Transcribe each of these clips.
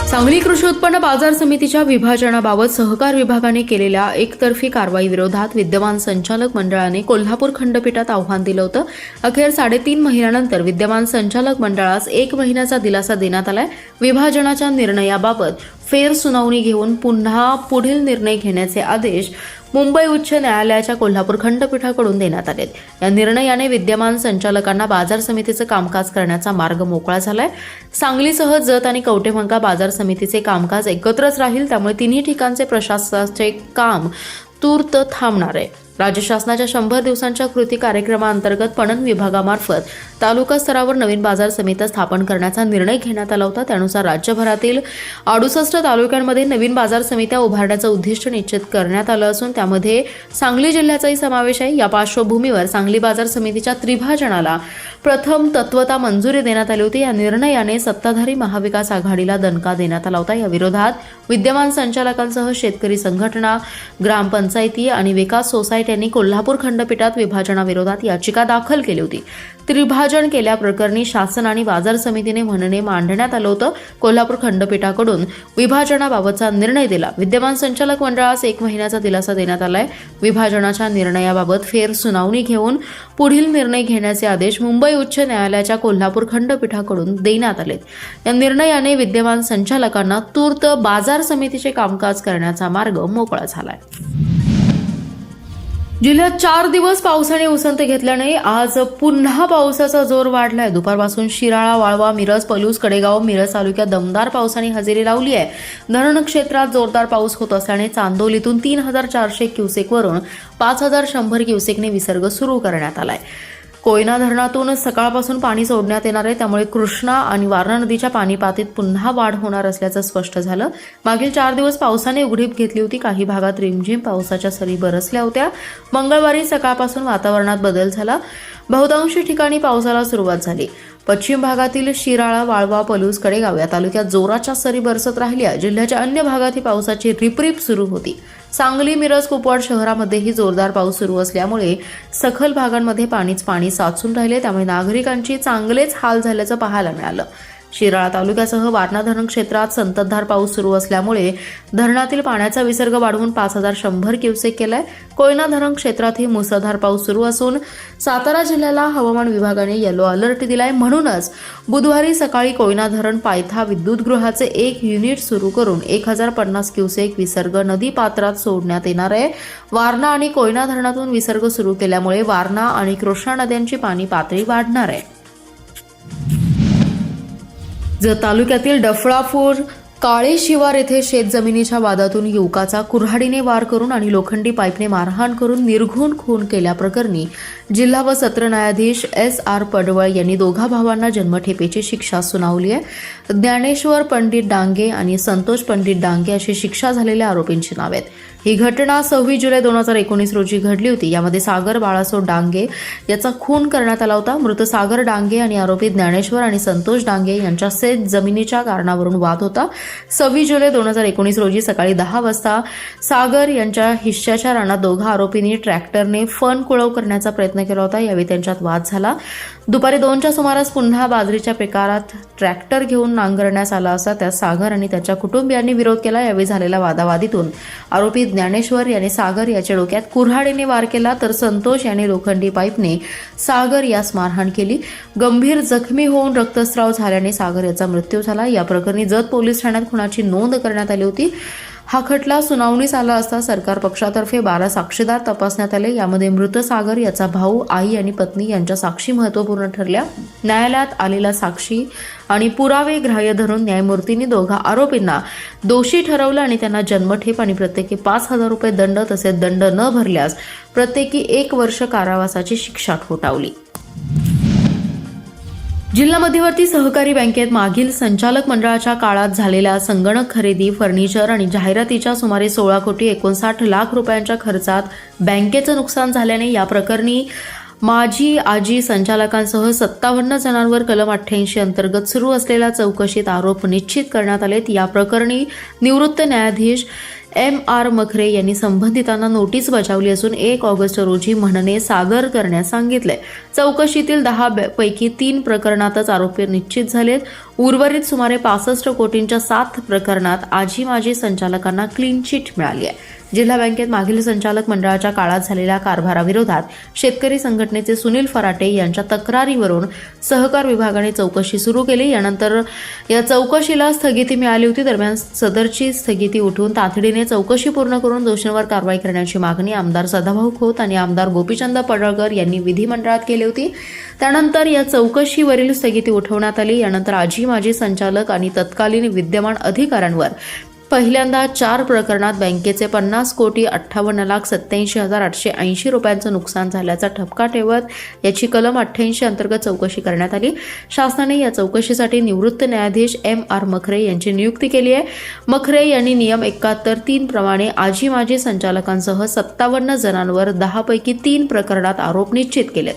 सांगली कृषी उत्पन्न बाजार समितीच्या विभाजनाबाबत सहकार विभागाने केलेल्या एकतर्फी कारवाई विरोधात विद्यमान संचालक मंडळाने कोल्हापूर खंडपीठात आव्हान दिलं होतं. अखेर 3.5 महिन्यानंतर विद्यमान संचालक मंडळास 1 महिन्याचा दिलासा देण्यात आलाय. विभाजनाच्या निर्णयाबाबत फेरसुनावणी घेऊन पुन्हा पुढील निर्णय घेण्याचे आदेश मुंबई उच्च न्यायालयाच्या कोल्हापूर खंडपीठाकडून देण्यात आलेत. या निर्णयाने विद्यमान संचालकांना बाजार समितीचं कामकाज करण्याचा मार्ग मोकळा झालाय. सांगलीसह जत आणि कवठेमहांकाळ बाजार समितीचे कामकाज एकत्रच राहील, त्यामुळे तिन्ही ठिकाणचे प्रशासनाचे काम तूर्त थांबणार आहे. राज्य शासनाच्या 100 दिवसांच्या कृती कार्यक्रमाअंतर्गत पणन विभागामार्फत तालुका स्तरावर नवीन बाजार समित्या स्थापन करण्याचा निर्णय घेण्यात आला होता. त्यानुसार राज्यभरातील 68 तालुक्यांमध्ये नवीन बाजार समित्या उभारण्याचं उद्दिष्ट निश्चित करण्यात आलं असून त्यामध्ये सांगली जिल्ह्याचाही समावेश आहे. या पार्श्वभूमीवर सांगली बाजार समितीच्या त्रिभाजनाला प्रथम तत्वता मंजुरी देण्यात आली होती. या निर्णयाने सत्ताधारी महाविकास आघाडीला दणका देण्यात आला होता. या विरोधात विद्यमान संचालकांसह शेतकरी संघटना, ग्रामपंचायती आणि विकास सोसायट्यांनी कोल्हापूर खंडपीठात विभाजनाविरोधात याचिका दाखल केली होती. त्रिभाजन केल्याप्रकरणी शासन आणि बाजार समितीने म्हणणे मांडण्यात आलं होतं. कोल्हापूर खंडपीठाकडून विभाजनाबाबतचा निर्णय दिला. विद्यमान संचालक मंडळास 1 महिन्याचा दिलासा देण्यात आलाय. विभाजनाच्या निर्णयाबाबत फेरसुनावणी घेऊन पुढील निर्णय घेण्याचे आदेश मुंबई उच्च न्यायालयाच्या कोल्हापूर खंडपीठाकडून देण्यात आलेत. या निर्णयाने विद्यमान संचालकांना तूर्त बाजार समितीचे कामकाज करण्याचा मार्ग मोकळा झालाय. जिल्ह्यात 4 दिवस पावसाने उसंत घेतल्याने आज पुन्हा पावसाचा जोर वाढलाय. दुपारपासून शिराळा, वाळवा, मिरज, पलूस, कडेगाव, मिरज तालुक्यात दमदार पावसाने हजेरी लावली आहे. धरण क्षेत्रात जोरदार पाऊस होत असल्याने चांदोलीतून 3400 क्युसेकवरून 5100 क्युसेकने विसर्ग सुरू करण्यात आलाय. कोयना धरणातून सकाळपासून पाणी सोडण्यात येणार आहे, त्यामुळे कृष्णा आणि वारणा नदीच्या पाणी पातळीत पुन्हा वाढ होणार असल्याचं स्पष्ट झालं. मागील 4 दिवस पावसाने उघडीप घेतली होती. काही भागात रिमझिम पावसाच्या सरी बरसल्या होत्या. मंगळवारी सकाळपासून वातावरणात बदल झाला. बहुतांश ठिकाणी पावसाला सुरुवात झाली. पश्चिम भागातील शिराळा, वाळवा, पलूस, कडेगाव या तालुक्यात जोराच्या सरी बरसत राहिल्या. जिल्ह्याच्या अन्य भागातही पावसाची रिपरिप सुरू होती. सांगली, मिरज, कुपवाड शहरामध्येही जोरदार पाऊस सुरू असल्यामुळे सखल भागांमध्ये पाणी साचून राहिले. त्यामुळे नागरिकांची चांगलेच हाल झाल्याचं पाहायला मिळालं. शिराळा तालुक्यासह वारणा धरण क्षेत्रात संततधार पाऊस सुरू असल्यामुळे धरणातील पाण्याचा विसर्ग वाढवून 5100 क्युसेक केलाय. कोयना धरण क्षेत्रातही मुसळधार पाऊस सुरू असून सातारा जिल्ह्याला हवामान विभागाने येलो अलर्ट दिलाय. म्हणूनच बुधवारी सकाळी कोयना धरण पायथा विद्युतगृहाचे 1 युनिट सुरू करून 1050 क्युसेक विसर्ग नदी पात्रात सोडण्यात येणार आहे. वारणा आणि कोयना धरणातून विसर्ग सुरू केल्यामुळे वारणा आणि कृष्णा नद्यांची पाणी पातळी वाढणार आहे. जत तालुक्यातील डफळापूर काळे शिवार येथे शेतजमिनीच्या वादातून युवकाचा कुऱ्हाडीने वार करून आणि लोखंडी पाईपने मारहाण करून निर्घृण खून केल्याप्रकरणी जिल्हा व सत्र न्यायाधीश S.R. पडवळ यांनी दोघा भावांना जन्मठेपेची शिक्षा सुनावली आहे. ज्ञानेश्वर पंडित डांगे आणि संतोष पंडित डांगे अशी शिक्षा झालेल्या आरोपींची नावे आहेत. ही घटना 26 जुलै 2019 रोजी घडली होती. यामध्ये सागर बाळासो डांगे याचा खून करण्यात आला होता. मृत सागर डांगे आणि आरोपी ज्ञानेश्वर आणि संतोष डांगे यांच्या शेत जमिनीच्या कारणावरून वाद होता. 26 जुलै 2019 रोजी सकाळी 10 वाजता सागर यांच्या हिश्श्याच्या रानात दोघा आरोपींनी ट्रॅक्टरने फन कुळव करण्याचा प्रयत्न केला होता. यावेळी त्यांच्यात वाद झाला. दुपारी 2च्या सुमारास पुन्हा बाजरीच्या पिकात ट्रॅक्टर घेऊन नांगरण्यास आला असता त्यात सागर आणि त्याच्या कुटुंबियांनी विरोध केला. यावेळी झालेल्या वादावादीतून आरोपी ज्ञानेश्वर याने सागर याच्या डोक्यात कुऱ्हाडीने वार केला, तर संतोष याने लोखंडी पाईपने सागर यास मारहाण केली. गंभीर जखमी होऊन रक्तस्राव झाल्याने सागर याचा मृत्यू झाला. या प्रकरणी जत पोलीस ठाण्यात खुनाची नोंद करण्यात आली होती. हा खटला सुनावणीस आला असता सरकार पक्षातर्फे 12 साक्षीदार तपासण्यात आले. यामध्ये मृत सागर याचा भाऊ, आई आणि पत्नी यांच्या साक्षी महत्त्वपूर्ण ठरल्या. न्यायालयात आलेला साक्षी आणि पुरावे ग्राह्य धरून न्यायमूर्तींनी दोघा आरोपींना दोषी ठरवलं आणि त्यांना जन्मठेप आणि प्रत्येकी 5000 रुपये दंड तसेच दंड न भरल्यास प्रत्येकी 1 वर्ष कारावासाची शिक्षा ठोठावली. जिल्हा मध्यवर्ती सहकारी बँकेत मागील संचालक मंडळाच्या काळात झालेल्या संगणक खरेदी, फर्निचर आणि जाहिरातीच्या सुमारे 16,59 लाख रुपयांच्या खर्चात बँकेचं नुकसान झाल्याने या प्रकरणी माजी आजी संचालकांसह 57 जणांवर कलम 88 अंतर्गत सुरू असलेल्या चौकशीत आरोप निश्चित करण्यात आलेत. या प्रकरणी निवृत्त न्यायाधीश M.R. मखरे यांनी संबंधितांना नोटीस बजावली असून 1 ऑगस्ट रोजी म्हणणे सादर करण्यास सांगितले. चौकशीतील 10 पैकी 3 प्रकरणातच आरोपी निश्चित झालेत. उर्वरित सुमारे 65 कोटींच्या 7 प्रकरणात आजी माजी संचालकांना क्लीन चिट मिळाली आहे. जिल्हा बँकेत मागील संचालक मंडळाच्या काळात झालेल्या कारभाराविरोधात शेतकरी संघटनेचे सुनील फराटे यांच्या तक्रारीवरून सहकार विभागाने चौकशी सुरू केली. यानंतर या चौकशीला स्थगिती मिळाली होती. दरम्यान सदरची स्थगिती उठवून तातडीने चौकशी पूर्ण करून दोषींवर कारवाई करण्याची मागणी आमदार सदाभाऊ खोत आणि आमदार गोपीचंद पडळकर यांनी विधिमंडळात केली होती. त्यानंतर या चौकशीवरील स्थगिती उठवण्यात आली. यानंतर आजी माजी संचालक आणि तत्कालीन विद्यमान अधिकाऱ्यांवर पहिल्यांदा 4 प्रकरणात बँकेचे 50,58,87,880 रुपयांचं नुकसान झाल्याचा ठपका ठेवत याची कलम 88 अंतर्गत चौकशी करण्यात आली. शासनाने या चौकशीसाठी निवृत्त न्यायाधीश M.R. मखरे यांची नियुक्ती केली आहे. मखरे यांनी नियम 71(3) प्रमाणे आजी माजी संचालकांसह 57 जणांवर 10 पैकी 3 प्रकरणात आरोप निश्चित केलेत.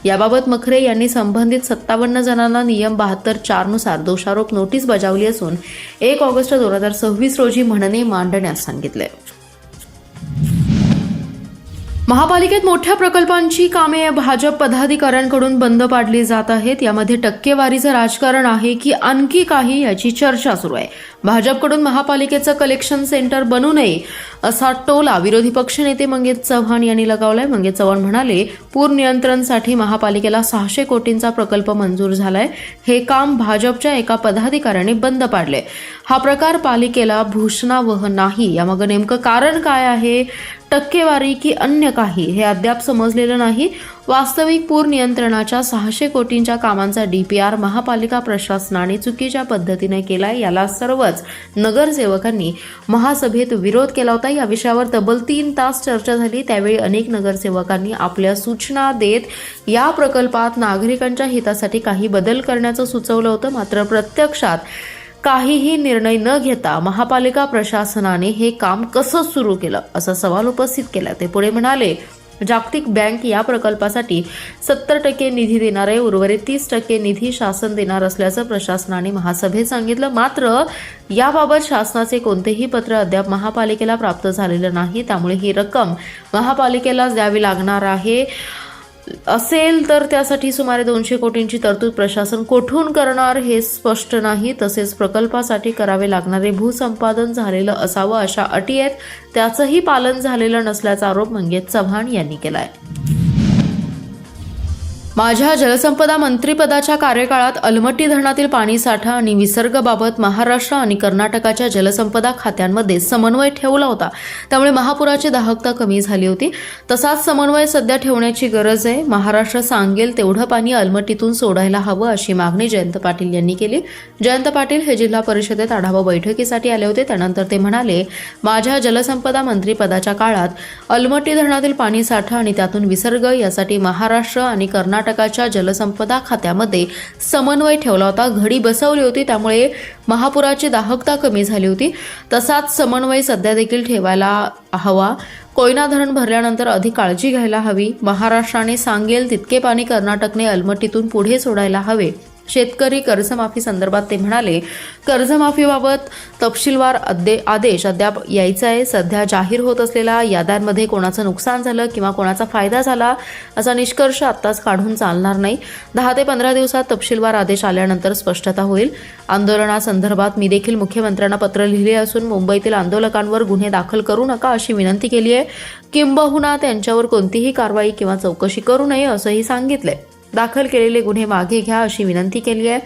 याबाबत मखरे यांनी संबंधित 57 जणांना नियम 72(4) नुसार दोषारोप नोटीस बजावली असून 1 ऑगस्ट 2026 रोजी म्हणणे मांडण्यास सांगितले. महापालिकेत मोठ्या प्रकल्पांची कामे भाजप पदाधिकाऱ्यांकडून बंद पाडली जात आहेत. यामध्ये टक्केवारीचं राजकारण आहे की आणखी काही याची चर्चा सुरू आहे. भाजपकडून महापालिकेचं कलेक्शन सेंटर बनू नये असा टोला विरोधी पक्षनेते मंगेश चव्हाण यांनी लगावलाय. मंगेश चव्हाण म्हणाले, पूर नियंत्रणसाठी महापालिकेला 600 कोटींचा प्रकल्प मंजूर झालाय. हे काम भाजपच्या एका पदाधिकाऱ्याने बंद पाडले. हा प्रकार पालिकेला भूषणावह नाही. यामागे नेमकं कारण काय आहे, टक्केवारी की अन्य काही, हे अद्याप समजलेलं नाही. वास्तविक पूर नियंत्रणाच्या 600 कोटींच्या कामांचा DPR महापालिका प्रशासनाने चुकीच्या पद्धतीने केलाय. याला सर्वच नगरसेवकांनी महासभेत विरोध केला होता. या विषयावर तब्बल 3 तास चर्चा झाली. त्यावेळी अनेक नगरसेवकांनी आपल्या सूचना देत या प्रकल्पात नागरिकांच्या हितासाठी काही बदल करण्याचं सुचवलं होतं. मात्र प्रत्यक्षात काहीही निर्णय न घेता महापालिका प्रशासनाने हे काम कसं सुरू केलं असा सवाल उपस्थित केला. ते पुढे म्हणाले, जागतिक बँक या प्रकल्पासाठी 70% निधी देणार आहे. उर्वरित 30% निधी शासन देणार असल्याचं प्रशासनाने महासभेत सांगितलं. मात्र याबाबत शासनाचे कोणतेही पत्र अद्याप महापालिकेला प्राप्त झालेलं नाही. त्यामुळे ही रक्कम महापालिकेलाच द्यावी लागणार आहे. असेल तर त्यासाठी सुमारे 200 कोटींची तरतूद प्रशासन कोठून करणार हे स्पष्ट नाही. तसेच प्रकल्पासाठी करावे लागणारे भूसंपादन झालेलं असावं अशा अटी आहेत, त्याचंही पालन झालेलं नसल्याचा आरोप मंगेश चव्हाण यांनी केलाय. माझ्या जलसंपदा मंत्रिपदाच्या कार्यकाळात अलमट्टी धरणातील पाणीसाठा आणि विसर्गाबाबत महाराष्ट्र आणि कर्नाटकाच्या जलसंपदा खात्यांमध्ये समन्वय ठेवला होता. त्यामुळे महापुराची दाहकता कमी झाली होती. तसाच समन्वय सध्या ठेवण्याची गरज आहे. महाराष्ट्र सांगेल तेवढं पाणी अलमट्टीतून सोडायला हवं अशी मागणी जयंत पाटील यांनी केली. जयंत पाटील हे जिल्हा परिषदेत आढावा बैठकीसाठी आले होते. त्यानंतर ते म्हणाले, माझ्या जलसंपदा मंत्रिपदाच्या काळात अलमट्टी धरणातील पाणीसाठा आणि त्यातून विसर्ग यासाठी महाराष्ट्र आणि कर्नाटकाच्या जलसंपदा खात्यामध्ये समन्वय ठेवला होता. घडी बसवली होती. त्यामुळे महापुराची दाहकता कमी झाली होती. तसाच समन्वय सध्या देखील ठेवायला हवा. कोयना धरण भरल्यानंतर अधिक काळजी घ्यायला हवी. महाराष्ट्राने सांगेल तितके पाणी कर्नाटकने अलमट्टीतून पुढे सोडायला हवे. शेतकरी कर्जमाफी संदर्भात ते म्हणाले, कर्जमाफीबाबत तपशीलवार आदेश अद्याप यायचा आहे. सध्या जाहीर होत असलेल्या याद्यांमध्ये कोणाचं नुकसान झालं किंवा कोणाचा फायदा झाला असा निष्कर्ष आत्ताच काढून चालणार नाही. 10 ते 15 दिवसात तपशीलवार आदेश आल्यानंतर स्पष्टता होईल. आंदोलनासंदर्भात मी देखील मुख्यमंत्र्यांना पत्र लिहिले असून मुंबईतील आंदोलकांवर गुन्हे दाखल करू नका अशी विनंती केली आहे. किंबहुना त्यांच्यावर कोणतीही कारवाई किंवा चौकशी करू नये असंही सांगितलंय. दाखल केलेले गुन्हे मागे घ्या अशी विनंती केली आहे.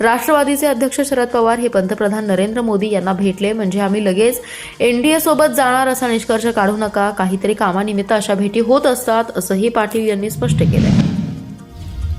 राष्ट्रवादीचे अध्यक्ष शरद पवार हे पंतप्रधान नरेंद्र मोदी यांना भेटले म्हणजे आम्ही लगेच NDA सोबत जाणार असा निष्कर्ष काढू नका. काहीतरी कामानिमित्त अशा भेटी होत असतात असंही पाटील यांनी स्पष्ट केलंय.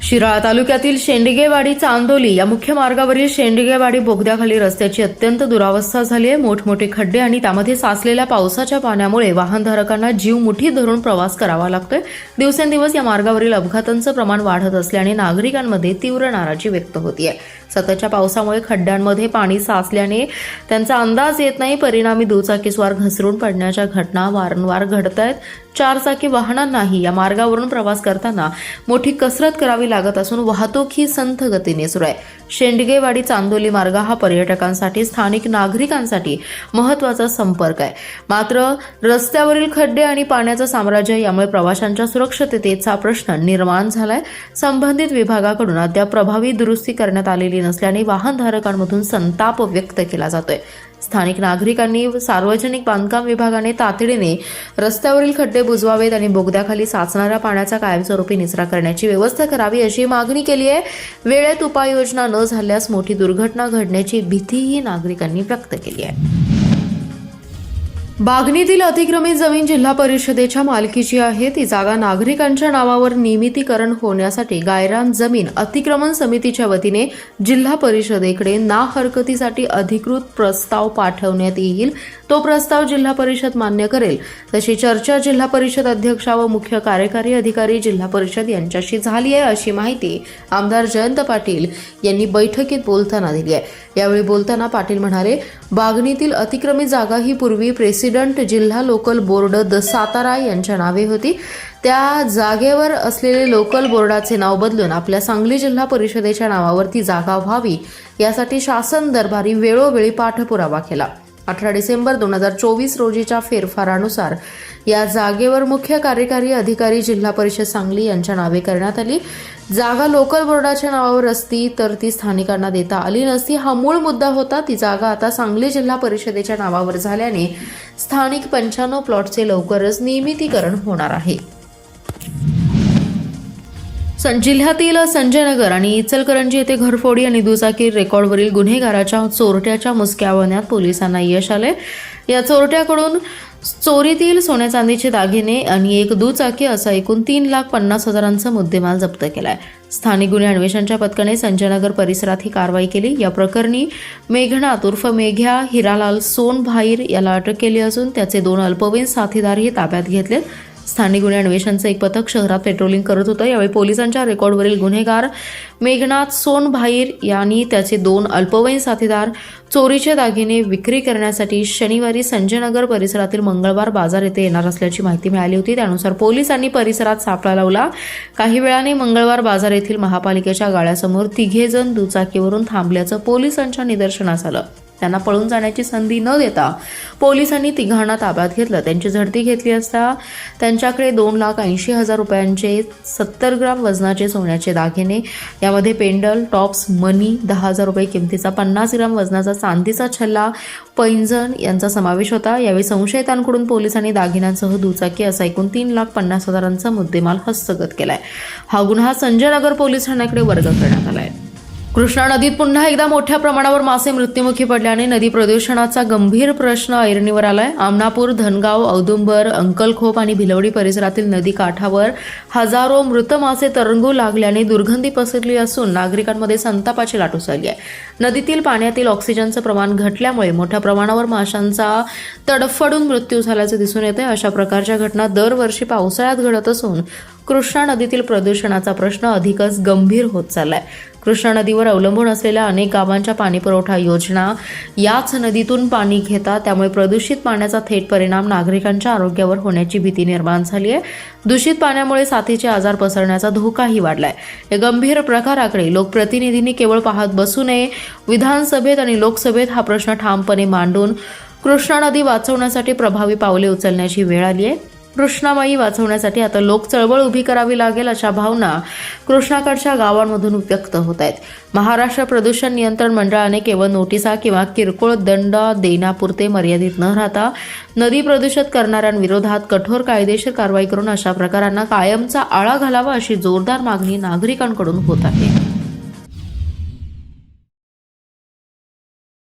शिराळा तालुक्यातील शेंडगेवाडी चांदोली या मुख्य मार्गावरील शेंडगेवाडी बोगद्याखाली रस्त्याची अत्यंत दुरावस्था झाली आहे. मोठमोठे खड्डे आणि त्यामध्ये साचलेल्या पावसाच्या पाण्यामुळे वाहनधारकांना जीव मुठीत धरून प्रवास करावा लागतोय. दिवसेंदिवस या मार्गावरील अपघातांचं प्रमाण वाढत असल्याने नागरिकांमध्ये तीव्र नाराजी व्यक्त होतीये. सततच्या पावसामुळे खड्ड्यांमध्ये पाणी साचल्याने त्यांचा अंदाज येत नाही. परिणामी दुचाकीस्वार घसरून पडण्याच्या घटना वारंवार घडत आहेत. चारचाकी वाहनांनाही या मार्गावरून प्रवास करताना मोठी कसरत करावी लागत असून वाहतूक ही संथ गतीने सुरू आहे. शेंडगेवाडी चांदोली मार्ग हा पर्यटकांसाठी, स्थानिक नागरिकांसाठी महत्त्वाचा संपर्क आहे. मात्र रस्त्यावरील खड्डे आणि पाण्याचं साम्राज्य यामुळे प्रवाशांच्या सुरक्षिततेचा प्रश्न निर्माण झालाय. संबंधित विभागाकडून अद्याप प्रभावी दुरुस्ती करण्यात आलेली नसल्याने वाहनधारकांमधून संताप व्यक्त केला जातोय. स्थानिक नागरिकांनी सार्वजनिक बांधकाम विभागाने तातडीने रस्त्यावरील खड्डे बुजवावेत आणि बोगद्याखाली साचणाऱ्या पाण्याचा कायमस्वरूपी निचरा करण्याची व्यवस्था करावी अशी मागणी केली आहे. वेळेत उपाययोजना न झाल्यास मोठी दुर्घटना घडण्याची भीतीही नागरिकांनी व्यक्त केली आहे. बागणीतील अतिक्रमित जमीन जिल्हा परिषदेच्या मालकीची आहे. ती जागा नागरिकांच्या नावावर नियमितीकरण होण्यासाठी गायरान जमीन अतिक्रमण समितीच्या वतीने जिल्हा परिषदेकडे ना हरकतीसाठी अधिकृत प्रस्ताव पाठवण्यात येईल. तो प्रस्ताव जिल्हा परिषद मान्य करेल तशी चर्चा जिल्हा परिषद अध्यक्षा व मुख्य कार्यकारी अधिकारी जिल्हा परिषद यांच्याशी झाली आहे अशी माहिती आमदार जयंत पाटील यांनी बैठकीत बोलताना दिली आहे. यावेळी बोलताना पाटील म्हणाले, बागणीतील अतिक्रमित जागा ही पूर्वी प्रेसिडेंट जिल्हा लोकल बोर्ड सातारा यांच्या नावे होती. त्या जागेवर असलेले लोकल बोर्डाचे नाव बदलून आपल्या सांगली जिल्हा परिषदेच्या नावावर ती जागा व्हावी यासाठी शासन दरबारी वेळोवेळी पाठपुरावा केला. 18 डिसेंबर 2024 रोजीच्या फेरफारानुसार या जागेवर मुख्य कार्यकारी अधिकारी जिल्हा परिषद सांगली यांच्या नावे करण्यात आली. जागा लोकल बोर्डाच्या नावावर असती तर ती स्थानिकांना देता आली नसती हा मूळ मुद्दा होता. ती जागा आता सांगली जिल्हा परिषदेच्या नावावर झाल्याने स्थानिक 95 प्लॉटचे लवकरच नियमितीकरण होणार आहे. जिल्ह्यातील संजयनगर आणि इचलकरंजी येथे घरफोडी आणि दुचाकी रेकॉर्डवरील गुन्हेगाराच्या चोरट्याच्या मुसक्यावण्यात पोलिसांना यश आले. या चोरट्याकडून चोरीतील सोन्या चांदीचे दागिने आणि एक दुचाकी असा एकूण 3,50,000चा मुद्देमाल जप्त केलाय. स्थानिक गुन्हे अन्वेषणच्या पथकाने संजयनगर परिसरात ही कारवाई केली. या प्रकरणी मेघनाथ उर्फ मेघ्या हिरालाल सोनभाईर याला अटक केली असून त्याचे 2 अल्पवयीन साथीदारही ताब्यात घेतलेत. स्थानिक गुन्हे अन्वेषणचं एक पथक शहरात पेट्रोलिंग करत होतं. यावेळी पोलिसांच्या रेकॉर्डवरील गुन्हेगार मेघनाथ सोनभाईर यांनी त्याचे 2 अल्पवयीन साथीदार चोरीचे दागिने विक्री करण्यासाठी शनिवारी संजयनगर परिसरातील मंगळवार बाजार येथे येणार असल्याची माहिती मिळाली होती. त्यानुसार पोलिसांनी परिसरात सापळा लावला. काही वेळाने मंगळवार बाजार येथील महापालिकेच्या गाळ्यासमोर 3 जण दुचाकीवरून थांबल्याचं पोलिसांच्या निदर्शनास आलं. त्यांना पळून जाण्याची संधी न देता पोलिसांनी 3 ताब्यात घेतलं. त्यांची झडती घेतली असता त्यांच्याकडे 2,80,000 रुपयांचे 70 ग्राम वजनाचे सोन्याचे दागिने, यामध्ये पेंडल, टॉप्स, मनी, 10,000 रुपये किमतीचा 50 ग्राम वजनाचा चांदीचा छल्ला, पैंजण यांचा समावेश होता. यावेळी संशयितांकडून पोलिसांनी दागिन्यांसह दुचाकी असा एकूण 3,50,000चा मुद्देमाल हस्तगत केलाय. हा गुन्हा संजयनगर पोलीस ठाण्याकडे वर्ग करण्यात आलाय. कृष्णा नदीत पुन्हा एकदा मोठ्या प्रमाणावर मासे मृत्युमुखी पडल्याने नदी प्रदूषणाचा गंभीर प्रश्न ऐरणीवर आलाय. आमनापूर, धनगाव, औदुंबर, अंकलखोप आणि भिलवडी परिसरातील नदी काठावर हजारो मृत मासे तरंगू लागल्याने दुर्गंधी पसरली असून नागरिकांमध्ये संतापाची लाट उसळली आहे. नदीतील पाण्यातील ऑक्सिजनचं प्रमाण घटल्यामुळे मोठ्या प्रमाणावर माशांचा तडफडून मृत्यू झाल्याचं दिसून येते. अशा प्रकारच्या घटना दरवर्षी पावसाळ्यात घडत असून कृष्णा नदीतील प्रदूषणाचा प्रश्न अधिकच गंभीर होत चाललाय. कृष्णा नदीवर अवलंबून असलेल्या अनेक गावांच्या पाणीपुरवठा योजना याच नदीतून पाणी घेतात. त्यामुळे प्रदूषित पाण्याचा थेट परिणाम नागरिकांच्या आरोग्यावर होण्याची भीती निर्माण झाली आहे. दूषित पाण्यामुळे साथीचे आजार पसरण्याचा धोकाही वाढलाय. या गंभीर प्रकाराकडे लोकप्रतिनिधींनी केवळ पाहत बसू नये. विधानसभेत आणि लोकसभेत हा प्रश्न ठामपणे मांडून कृष्णा नदी वाचवण्यासाठी प्रभावी पावले उचलण्याची वेळ आली आहे. कृष्णामाई वाचवण्यासाठी आता लोक चळवळ उभी करावी लागेल अशा भावना कृष्णाकडच्या गावांमधून व्यक्त होत आहेत. महाराष्ट्र प्रदूषण नियंत्रण मंडळाने केवळ नोटिसा किंवा किरकोळ दंड देण्यापुरते मर्यादित न राहता नदी प्रदूषित करणाऱ्यांविरोधात कठोर कायदेशीर कारवाई करून अशा प्रकारांना कायमचा आळा घालावा अशी जोरदार मागणी नागरिकांकडून होत आहे.